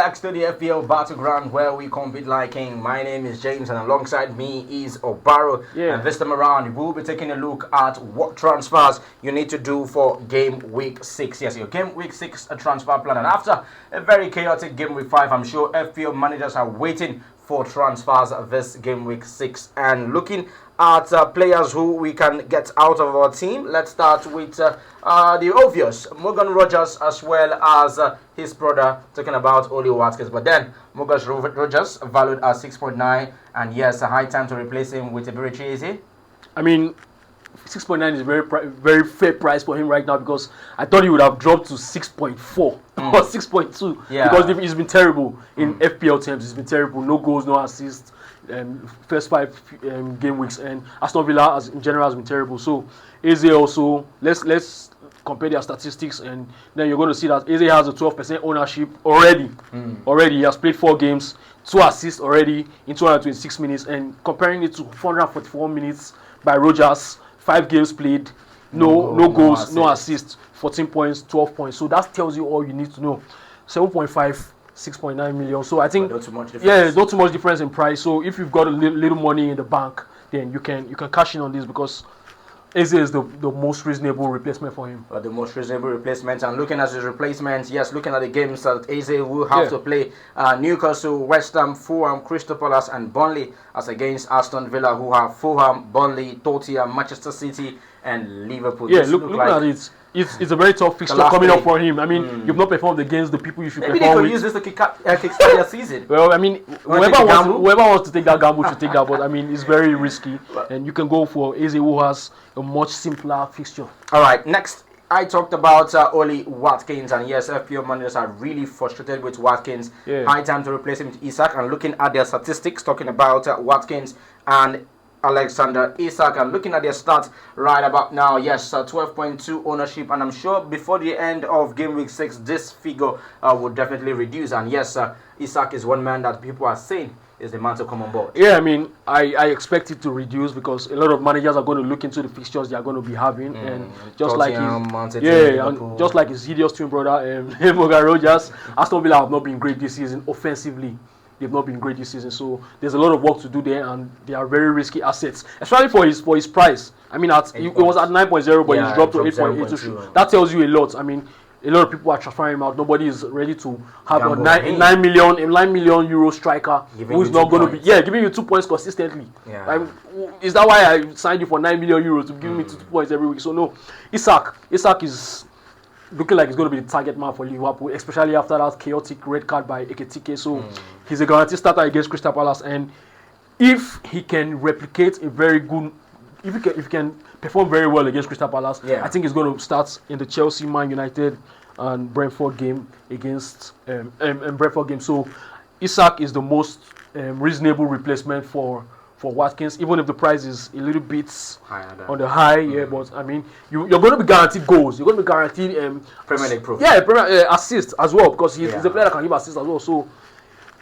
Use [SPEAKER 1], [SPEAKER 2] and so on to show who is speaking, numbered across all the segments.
[SPEAKER 1] back to the FPL Battleground where we compete like king. My name is James and alongside me is Obaro. And this time around, we'll be taking a look at what transfers you need to do for game week 6. Yes, your game week 6 transfer plan. And after a very chaotic game week 5, I'm sure FPL managers are waiting for transfers this game week 6 and looking at players who we can get out of our team. Let's start with the obvious, Morgan Rogers, as well as his brother, talking about Oli Watkins. But then Morgan Rogers valued at 6.9, and yes, a high time to replace him with a very cheesy.
[SPEAKER 2] I mean, 6.9 is very fair price for him right now, because I thought he would have dropped to 6.4 or 6.2 because he's been terrible in FPL terms. He's been terrible, no goals, no assists. First 5 game weeks, and Aston Villa in general has been terrible. So Eze also, let's compare their statistics, and then you're going to see that Eze has a 12% ownership already. Already, he has played 4 games, 2 assists already in 226 minutes, and comparing it to 444 minutes by Rogers, 5 games played, no goals, no assists, 14 points, 12 points. So that tells you all you need to know. 7.5. 6.9 million. So I think
[SPEAKER 1] not too much difference.
[SPEAKER 2] Not too much difference in price. So if you've got a little money in the bank, then you can cash in on this, because Eze is the most reasonable replacement for him.
[SPEAKER 1] The most reasonable replacement. And looking at his replacements, yes, looking at the games that Eze will have to play, Newcastle, West Ham, Fulham, Crystal Palace and Burnley, as against Aston Villa, who have Fulham, Burnley, Tottenham, Manchester City and Liverpool.
[SPEAKER 2] Yeah, look at it. It's a very tough fixture coming up for him. I mean, you've not performed against the people you should perform with.
[SPEAKER 1] Maybe they could use this to kickstart their season.
[SPEAKER 2] Well, I mean, whoever wants to take that gamble should take that, but I mean, it's very risky. And you can go for Eze, who has a much simpler fixture.
[SPEAKER 1] All right, next, I talked about Oli Watkins, and yes, FPL managers are really frustrated with Watkins. High time to replace him with Isak, and looking at their statistics, talking about Watkins and Alexander Isak, and looking at their stats right about now, yes, 12.2 ownership, and I'm sure before the end of game week 6 this figure will definitely reduce. And yes, Isak is one man that people are saying is the man to come on board.
[SPEAKER 2] Yeah, I mean, I expect it to reduce, because a lot of managers are going to look into the fixtures they are going to be having, and just like his hideous twin brother, Morgan Rogers, Aston Villa have not been great this season offensively. They've not been great this season, so there's a lot of work to do there, and they are very risky assets, especially for his price. I mean, it was at 9.0, but he's dropped to 8.82. That tells you a lot. I mean, a lot of people are transferring him out. Nobody is ready to have a 9 million euro striker who is not going to be giving you 2 points consistently. Is that why I signed you for 9 million euros to give me 2 points every week? So no, Isak is looking like he's going to be the target man for Liverpool, especially after that chaotic red card by Ekitike. So he's a guaranteed starter against Crystal Palace, and if he can replicate if he can perform very well against Crystal Palace, I think he's going to start in the Chelsea, Man United and Brentford game against Brentford game. So Isak is the most reasonable replacement for Watkins, even if the price is a little bit on the high, but I mean, you're going to be guaranteed goals. You're going to be guaranteed
[SPEAKER 1] Premier League proof.
[SPEAKER 2] Assists as well, because he's a player that can give assists as well. So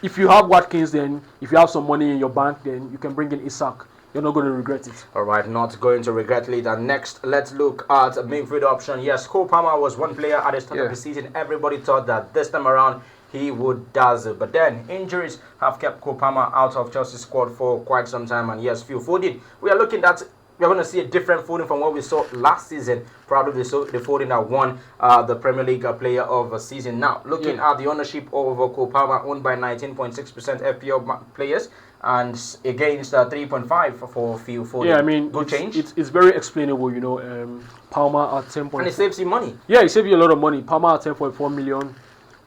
[SPEAKER 2] if you have Watkins, then if you have some money in your bank, then you can bring in Isak. You're not going to regret it.
[SPEAKER 1] All right, not going to regret it. And next, let's look at a midfield option. Yes, Cole Palmer was one player at the start of the season. Everybody thought that this time around he would dazzle, but then injuries have kept Cole Palmer out of Chelsea's squad for quite some time. And yes, Phil Foden, we're going to see a different Foden from what we saw last season. Probably the Foden that won the Premier League Player of the Season. Now, looking at the ownership of Cole Palmer, owned by 19.6% FPL players, and against 3.5 for Phil Foden.
[SPEAKER 2] Yeah, I mean,
[SPEAKER 1] good change.
[SPEAKER 2] It's very explainable, you know. Palmer at 10.
[SPEAKER 1] And it saves you money.
[SPEAKER 2] Yeah, it saves you a lot of money. Palmer at 10.4 million.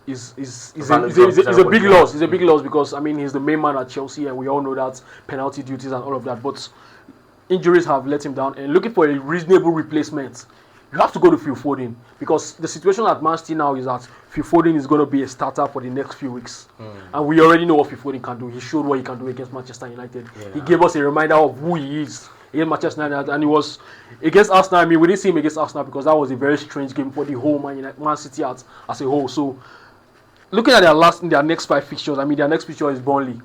[SPEAKER 2] Is a big loss. It's a big loss, because I mean, he's the main man at Chelsea, and we all know that penalty duties and all of that. But injuries have let him down, and looking for a reasonable replacement, you have to go to Phil Foden, because the situation at Man City now is that Phil Foden is going to be a starter for the next few weeks, and we already know what Phil Foden can do. He showed what he can do against Manchester United. He gave us a reminder of who he is against Manchester United, and he was against Arsenal. I mean, we didn't see him against Arsenal because that was a very strange game for the whole Man City as a whole. So looking at their next 5 fixtures, I mean, their next fixture is Burnley.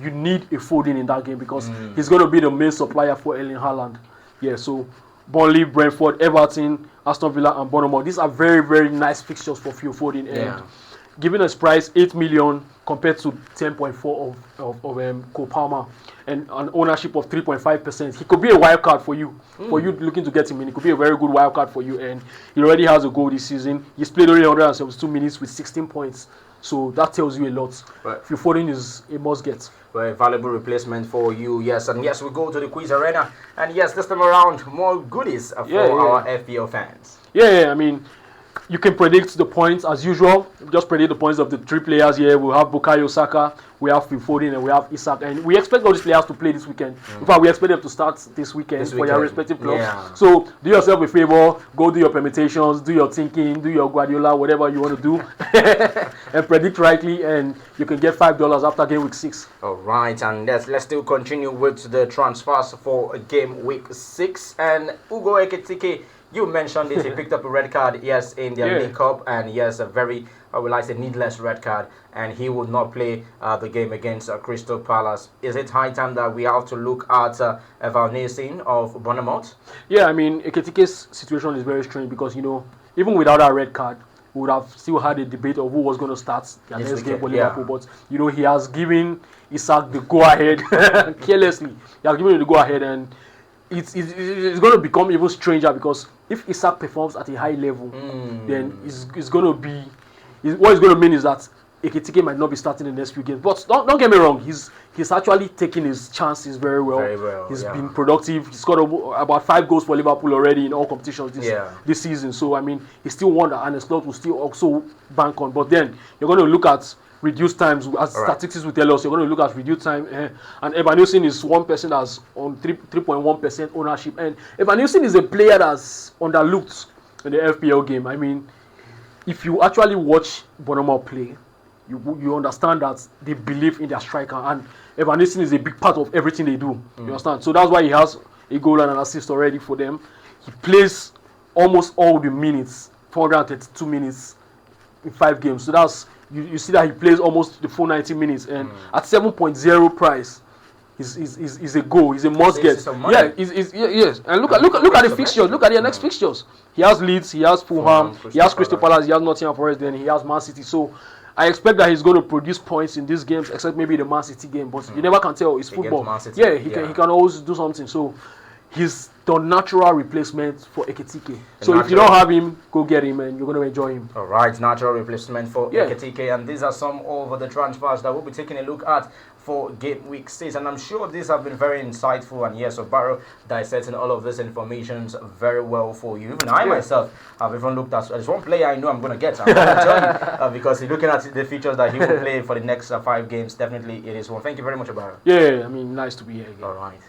[SPEAKER 2] You need a Foden in that game, because he's going to be the main supplier for Erling Haaland. Yeah, so Burnley, Brentford, Everton, Aston Villa and Bournemouth. These are very, very nice fixtures for Phil Foden. And given his price 8 million compared to 10.4 of Cole Palmer and an ownership of 3.5%. He could be a wild card for you, looking to get him in. He could be a very good wild card for you, and he already has a goal this season. He's played only 172 minutes with 16 points, so that tells you a lot. Right. Phil Foden is a must get.
[SPEAKER 1] Very valuable replacement for you, yes. And yes, we go to the quiz arena, and yes, this time around, more goodies for our FPL fans.
[SPEAKER 2] Yeah, I mean, you can predict the points as usual. Just predict the points of the 3 players here. We have Bukayo Saka, we have Phil Foden, and we have Isak. And we expect all these players to play this weekend. In fact, we expect them to start this weekend for their respective clubs. Yeah. So do yourself a favor, go do your permutations, do your thinking, do your Guardiola, whatever you want to do, and predict rightly, and you can get $5 after game week 6.
[SPEAKER 1] All right, and let's still continue with the transfers for game week 6. And Ugo Ekitike, you mentioned it. He picked up a red card, yes, in the League Cup, and yes, a very, needless red card, and he would not play the game against Crystal Palace. Is it high time that we have to look at Evan Nielsen of Bournemouth?
[SPEAKER 2] Yeah, I mean, Ekitike's situation is very strange because, even without that red card, we would have still had a debate of who was going to start the next game for Liverpool. But, he has given Isak the go-ahead carelessly. He has given him the go-ahead, and it's going to become even stranger because if Isak performs at a high level, then it's going to be... what it's going to mean is that Ekitike might not be starting the next few games. But don't get me wrong, he's actually taking his chances very well. Very well. He's been productive. He's got about 5 goals for Liverpool already in all competitions this season. So, I mean, he still won that, and the slot will still also bank on. But then you're going to look at reduced times, as statistics will tell us. You're going to look at reduced time, and Evan Nielsen is one person that's on 3.1% ownership. And Evan Nielsen is a player that's underlooked in the FPL game. I mean, if you actually watch Bournemouth play, you understand that they believe in their striker, and Evan Nielsen is a big part of everything they do. You understand? So that's why he has a goal and an assist already for them. He plays almost all the minutes, 432 minutes in 5 games. So that's you see that he plays almost the full 90 minutes, and at 7.0 price, is a goal. He's a must get. Yeah, yes. And look at the fixtures. Look at the next fixtures. He has Leeds, he has Fulham, he has Crystal Palace, he has Nottingham Forest, then he has Man City. So I expect that he's going to produce points in these games, except maybe the Man City game. But you never can tell. It's football. Yeah, he can always do something. So he's the natural replacement for Ekitike. So if you don't have him, go get him, and you're going to enjoy him.
[SPEAKER 1] All right, natural replacement for Ekitike. And these are some of the transfers that we'll be taking a look at for game week 6, and I'm sure these have been very insightful, and yes, Obaro dissecting all of this information very well for you. Even I myself have even looked at, there's one player I know I'm going to get, I'm going to tell you, because looking at the features that he will play for the next 5 games, definitely it is one. Thank you very much, Obaro.
[SPEAKER 2] Yeah, I mean, nice to be here again.
[SPEAKER 1] All right.